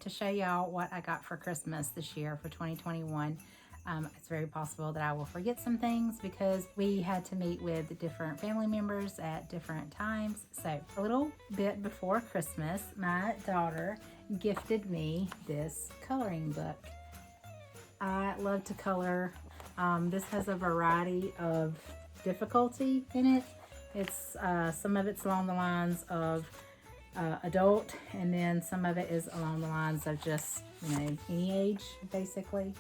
to show y'all what I got for Christmas this year for 2021. It's very possible that I will forget some things because we had to meet with different family members at different times. So a little bit before Christmas, my daughter gifted me this coloring book. I love to color. This has a variety of difficulty in it. It's some of it's along the lines of adult, and then some of it is along the lines of just, any age, basically.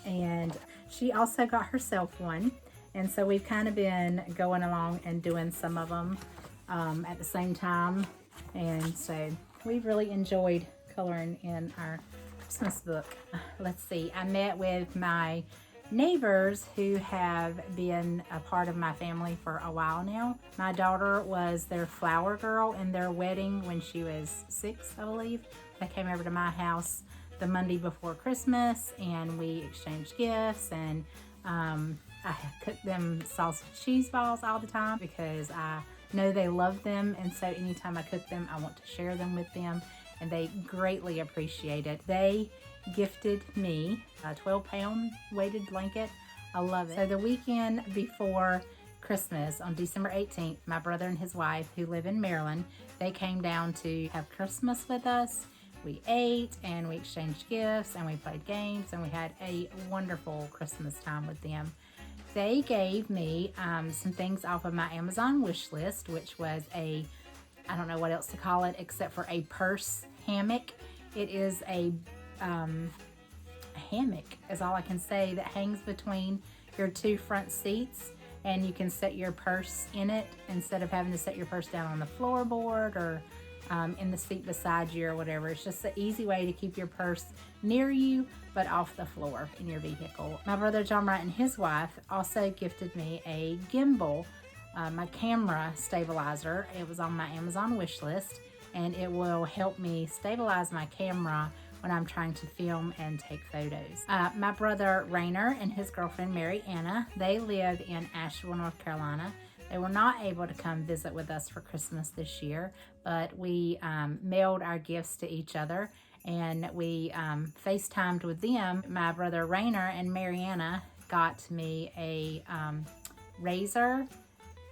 And she also got herself one, and so we've kind of been going along and doing some of them at the same time, and so we've really enjoyed coloring in our Christmas book. Let's see, I met with my neighbors who have been a part of my family for a while now. My daughter was their flower girl in their wedding when she was 6, I believe. They came over to my house the Monday before Christmas, and we exchanged gifts, and I cooked them sausage cheese balls all the time because I know they love them, and so anytime I cook them, I want to share them with them, and they greatly appreciate it. They gifted me a 12-pound weighted blanket. I love it. So the weekend before Christmas, on December 18th, my brother and his wife, who live in Maryland, they came down to have Christmas with us. We ate and we exchanged gifts and we played games, and we had a wonderful Christmas time with them. They gave me some things off of my Amazon wish list, which was I don't know what else to call it except for a purse hammock. It is a hammock is all I can say, that hangs between your two front seats, and you can set your purse in it instead of having to set your purse down on the floorboard or in the seat beside you or whatever. It's just an easy way to keep your purse near you but off the floor in your vehicle. My brother John Wright and his wife also gifted me a gimbal, my camera stabilizer. It was on my Amazon wish list, and it will help me stabilize my camera when I'm trying to film and take photos. My brother Rainer and his girlfriend Mary Anna, they live in Asheville, North Carolina. They were not able to come visit with us for Christmas this year, but we mailed our gifts to each other, and we FaceTimed with them. My brother Rainer and Mary Anna got me a razor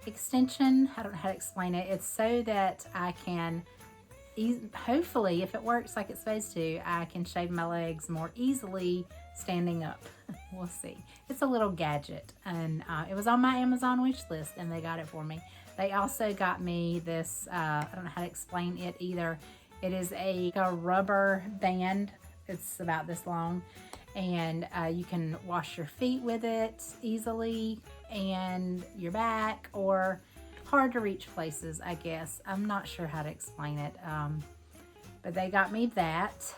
extension. I don't know how to explain it. It's so that I can hopefully, if it works like it's supposed to, I can shave my legs more easily standing up. We'll see. It's a little gadget, and it was on my Amazon wish list, and they got it for me. They also got me this, I don't know how to explain it either. It is a rubber band. It's about this long, and you can wash your feet with it easily, and your back, or hard to reach places, I guess. I'm not sure how to explain it, but they got me that,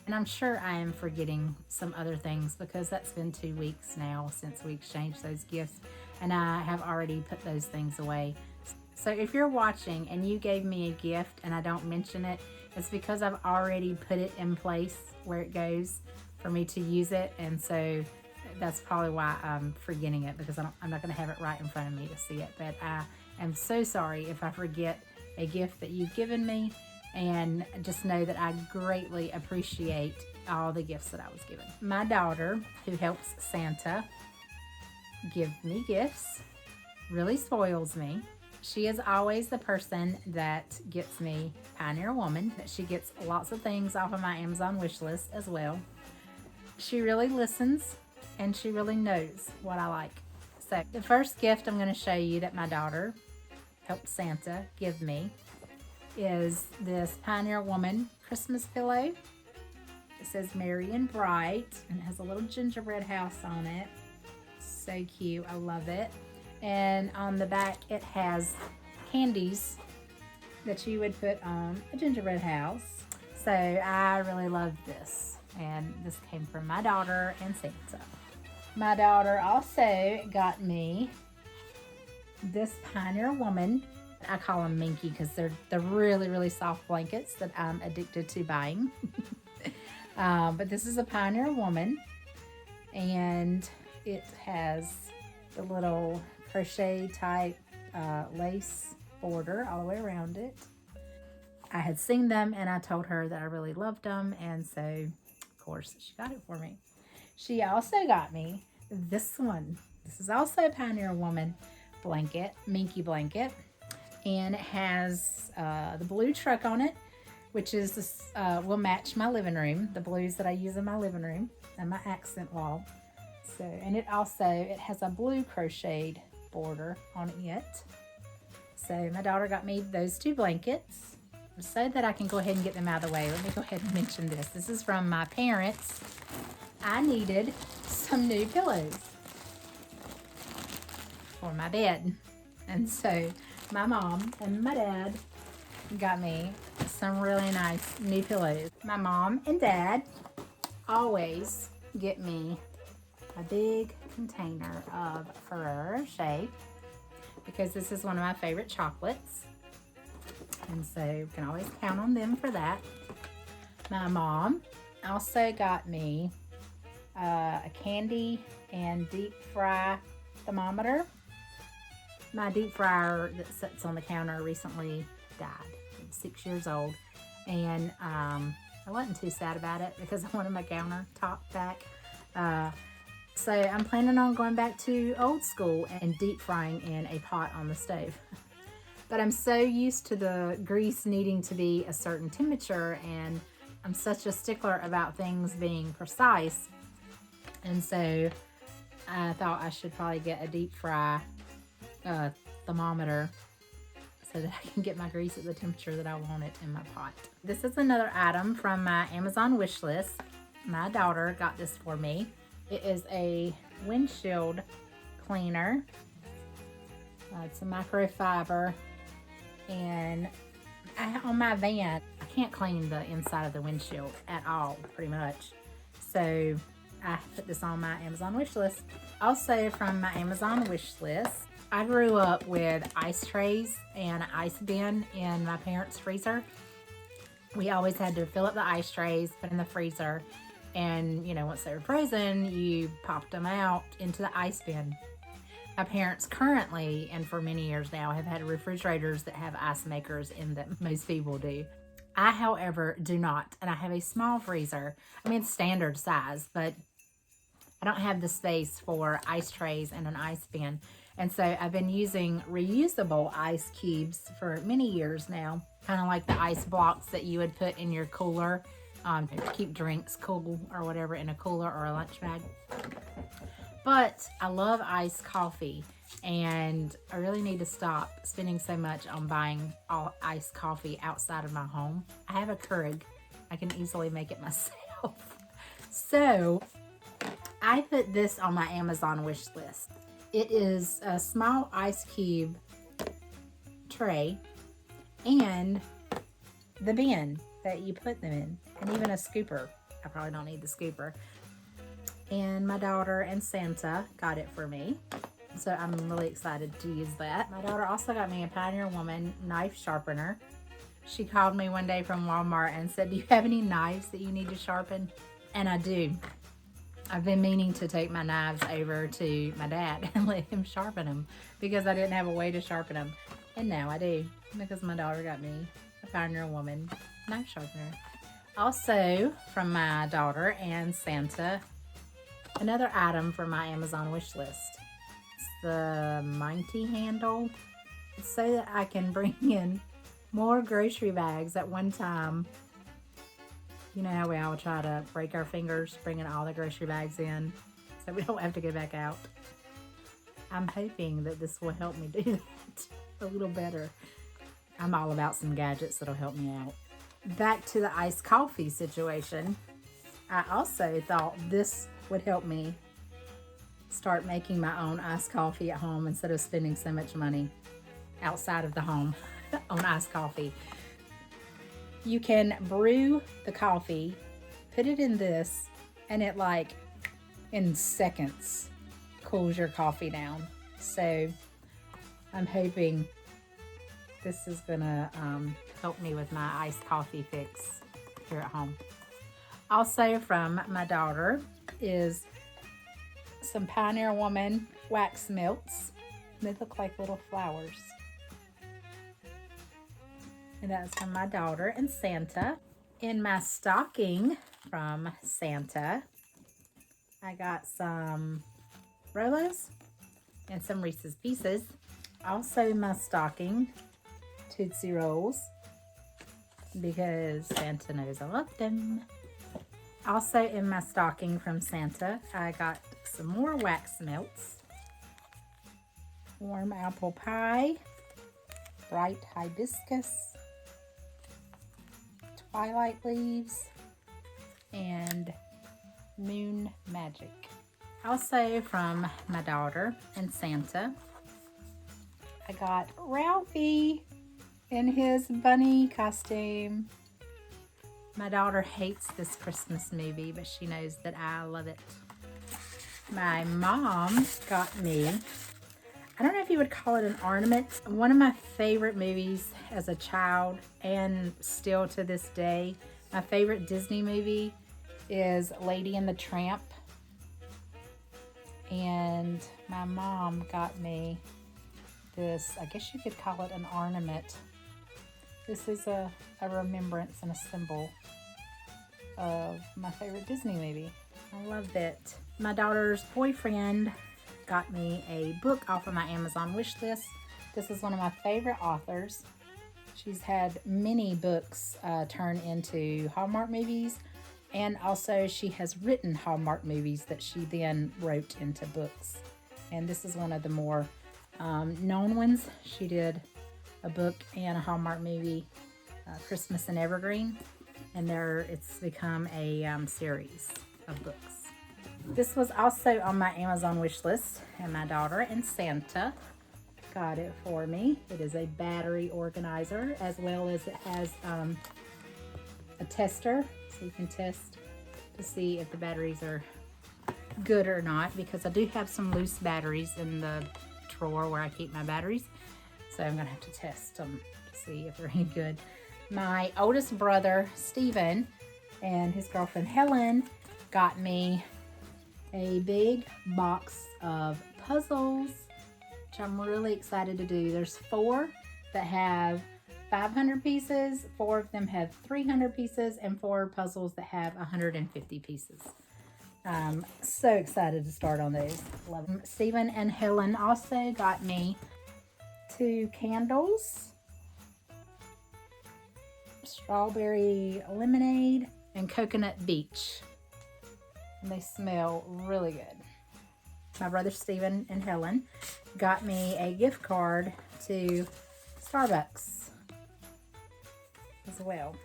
and I'm sure I am forgetting some other things because that's been 2 weeks now since we exchanged those gifts, and I have already put those things away. So if you're watching and you gave me a gift and I don't mention it, it's because I've already put it in place where it goes for me to use it, and so that's probably why I'm forgetting it, because I'm not going to have it right in front of me to see it. But I'm so sorry if I forget a gift that you've given me, and just know that I greatly appreciate all the gifts that I was given. My daughter, who helps Santa give me gifts, really spoils me. She is always the person that gets me Pioneer Woman. She gets lots of things off of my Amazon wish list as well. She really listens, and she really knows what I like. So the first gift I'm going to show you that my daughter helped Santa give me is this Pioneer Woman Christmas pillow. It says Merry and Bright, and it has a little gingerbread house on it. So cute. I love it. And on the back it has candies that you would put on a gingerbread house. So I really love this, and this came from my daughter and Santa. My daughter also got me this Pioneer Woman. I call them Minky because they're really, really soft blankets that I'm addicted to buying. But this is a Pioneer Woman, and it has the little crochet type lace border all the way around it. I had seen them and I told her that I really loved them. And so, of course, she got it for me. She also got me this one. This is also a Pioneer Woman blanket, Minky blanket. And it has the blue truck on it, which is this, will match my living room, the blues that I use in my living room and my accent wall. So, and it has a blue crocheted border on it. So my daughter got me those 2 blankets so that I can go ahead and get them out of the way. Let me go ahead and mention this. This is from my parents. I needed some new pillows for my bed. And so my mom and my dad got me some really nice new pillows. My mom and dad always get me a big container of Ferrero Rocher because this is one of my favorite chocolates. And so you can always count on them for that. My mom also got me a candy and deep fry thermometer. My deep fryer that sits on the counter recently died. It was 6 years old. And I wasn't too sad about it because I wanted my countertop back. So I'm planning on going back to old school and deep frying in a pot on the stove. But I'm so used to the grease needing to be a certain temperature, and I'm such a stickler about things being precise. And so I thought I should probably get a deep fry thermometer so that I can get my grease at the temperature that I want it in my pot. This is another item from my Amazon wish list. My daughter got this for me. It is a windshield cleaner. It's a microfiber, and on my van, I can't clean the inside of the windshield at all, pretty much. So I put this on my Amazon wish list. Also from my Amazon wish list, I grew up with ice trays and an ice bin in my parents' freezer. We always had to fill up the ice trays, put in the freezer, and once they were frozen, you popped them out into the ice bin. My parents currently, and for many years now, have had refrigerators that have ice makers in them. Most people do. I, however, do not, and I have a small freezer. I mean, it's standard size, but I don't have the space for ice trays and an ice bin. And so I've been using reusable ice cubes for many years now, kind of like the ice blocks that you would put in your cooler to keep drinks cool or whatever in a cooler or a lunch bag. But I love iced coffee, and I really need to stop spending so much on buying all iced coffee outside of my home. I have a Keurig. I can easily make it myself. So I put this on my Amazon wish list. It is a small ice cube tray and the bin that you put them in, and even a scooper. I probably don't need the scooper. And my daughter and Santa got it for me, so I'm really excited to use that. My daughter also got me a Pioneer Woman knife sharpener. She called me one day from Walmart and said, "Do you have any knives that you need to sharpen?" And I do. I've been meaning to take my knives over to my dad and let him sharpen them because I didn't have a way to sharpen them. And now I do, because my daughter got me a Pioneer Woman knife sharpener. Also from my daughter and Santa, another item from my Amazon wish list. It's the Mighty handle, so that I can bring in more grocery bags at one time. You know how we all try to break our fingers bringing all the grocery bags in so we don't have to go back out. I'm hoping that this will help me do that a little better. I'm all about some gadgets that'll help me out. Back to the iced coffee situation. I also thought this would help me start making my own iced coffee at home instead of spending so much money outside of the home on iced coffee. You can brew the coffee, put it in this, and it in seconds cools your coffee down. So I'm hoping this is gonna help me with my iced coffee fix here at home. Also from my daughter is some Pioneer Woman wax melts. They look like little flowers. And that was from my daughter and Santa. In my stocking from Santa, I got some Rolos and some Reese's Pieces. Also in my stocking, Tootsie Rolls, because Santa knows I love them. Also in my stocking from Santa, I got some more wax melts, warm apple pie, bright hibiscus, twilight leaves, and moon magic. Also from my daughter and Santa, I got Ralphie in his bunny costume. My daughter hates this Christmas movie, but she knows that I love it. My mom got me, I don't know if you would call it an ornament. One of my favorite movies as a child and still to this day, my favorite Disney movie is Lady and the Tramp. And my mom got me this, I guess you could call it an ornament. This is a remembrance and a symbol of my favorite Disney movie. I love it. My daughter's boyfriend got me a book off of my Amazon wish list. This is one of my favorite authors. She's had many books turn into Hallmark movies, and also she has written Hallmark movies that she then wrote into books. And this is one of the more known ones. She did a book and a Hallmark movie, Christmas and Evergreen, and it's become a series of books. This was also on my Amazon wish list, and my daughter and Santa got it for me. It is a battery organizer, as well as it has a tester, so you can test to see if the batteries are good or not, because I do have some loose batteries in the drawer where I keep my batteries, so I'm gonna have to test them to see if they're any good. My oldest brother Stephen and his girlfriend Helen got me a big box of puzzles, which I'm really excited to do. There's 4 that have 500 pieces, 4 of them have 300 pieces, and 4 puzzles that have 150 pieces. I'm so excited to start on those. Love them. Stephen and Helen also got me 2 candles, strawberry lemonade and coconut beach. And they smell really good. My brother Stephen and Helen got me a gift card to Starbucks as well.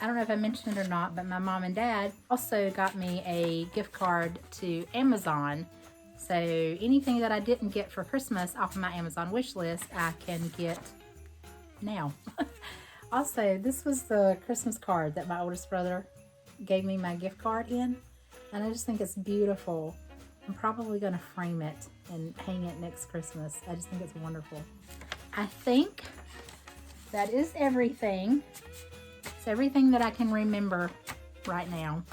I don't know if I mentioned it or not, but my mom and dad also got me a gift card to Amazon. So anything that I didn't get for Christmas off of my Amazon wish list, I can get now. Also, this was the Christmas card that my oldest brother gave me my gift card in. And I just think it's beautiful. I'm probably going to frame it and hang it next Christmas. I just think it's wonderful. I think that is everything. It's everything that I can remember right now.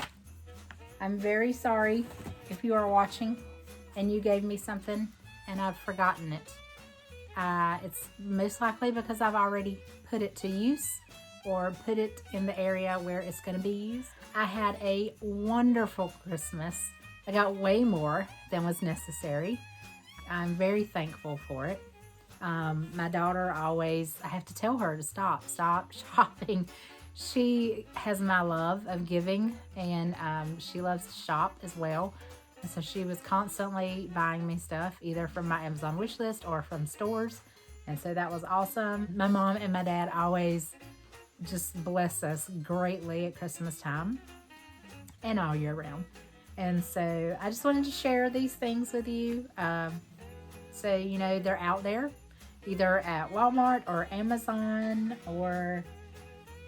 I'm very sorry if you are watching and you gave me something and I've forgotten it. It's most likely because I've already put it to use or put it in the area where it's going to be used. I had a wonderful Christmas. I got way more than was necessary. I'm very thankful for it. My daughter always, I have to tell her to stop shopping. She has my love of giving, and she loves to shop as well. And so she was constantly buying me stuff, either from my Amazon wish list or from stores. And so that was awesome. My mom and my dad always just bless us greatly at Christmas time and all year round. And so I just wanted to share these things with you. So, you know, they're out there either at Walmart or Amazon or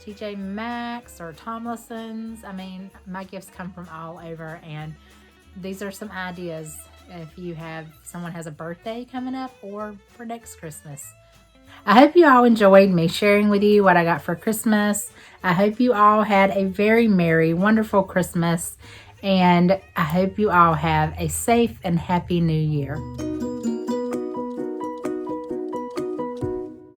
TJ Maxx or Tomlinson's. I mean, my gifts come from all over, and these are some ideas if you have someone has a birthday coming up or for next Christmas. I hope you all enjoyed me sharing with you what I got for Christmas. I hope you all had a very merry, wonderful Christmas, and I hope you all have a safe and happy New Year.